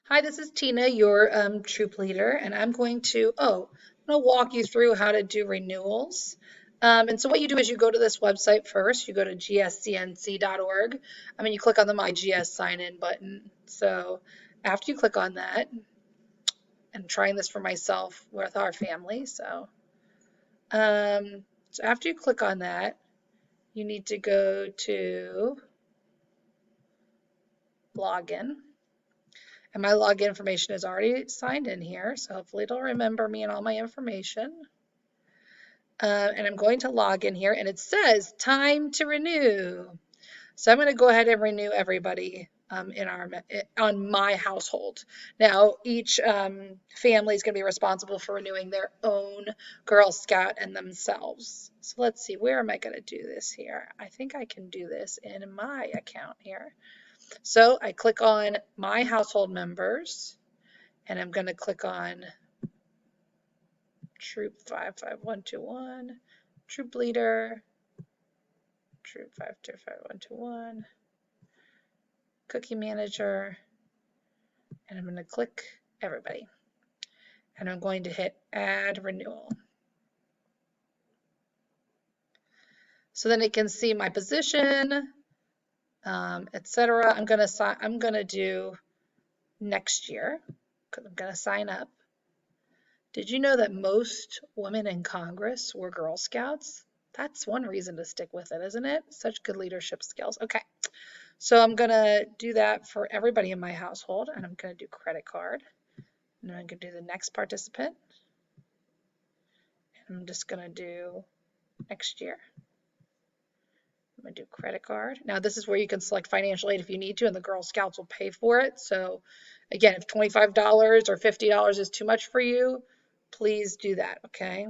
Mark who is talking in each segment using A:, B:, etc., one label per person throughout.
A: Hi, this is Tina, your troop leader, and I'm going to walk you through how to do renewals. And so what you do is you go to this website first. You go to gscnc.org. You click on the My GS sign in button. So after you click on that, and I'm trying this for myself with our family. So after you click on that, you need to go to login. And my login information is already signed in here, so hopefully it'll remember me and all my information. And I'm going to log in here, and it says time to renew. So I'm going to go ahead and renew everybody on my household. Now, each family is going to be responsible for renewing their own Girl Scout and themselves. So let's see, where am I going to do this here? I think I can do this in my account here. So I click on my household members, and I'm going to click on Troop 55121, Troop Leader, Troop 525121, Cookie Manager, and I'm going to click everybody. And I'm going to hit Add Renewal. So then it can see my position, etc. I'm going to do next year because I'm going to sign up. Did you know that most women in Congress were Girl Scouts? That's one reason to stick with it, isn't it? Such good leadership skills. Okay, so I'm going to do that for everybody in my household, and I'm going to do credit card. And I'm going to do the next participant. And I'm just going to do next year. I'm going to do credit card. Now, this is where you can select financial aid if you need to, and the Girl Scouts will pay for it. So, again, if $25 or $50 is too much for you, please do that, okay?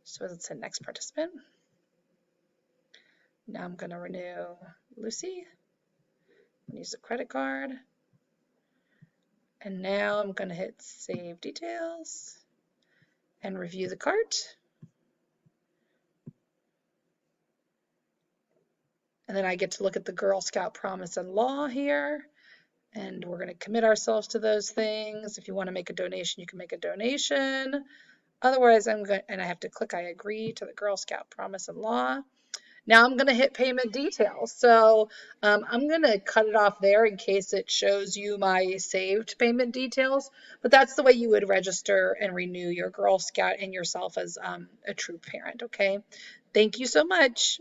A: So let's say next participant. Now I'm going to renew Lucy. I'm going to use the credit card. And now I'm going to hit Save Details and review the cart. And then I get to look at the Girl Scout Promise and Law here. And we're going to commit ourselves to those things. If you want to make a donation, you can make a donation. Otherwise, I have to click I agree to the Girl Scout Promise and Law. Now I'm going to hit payment details. So I'm going to cut it off there in case it shows you my saved payment details. But that's the way you would register and renew your Girl Scout and yourself as a troop parent, okay? Thank you so much.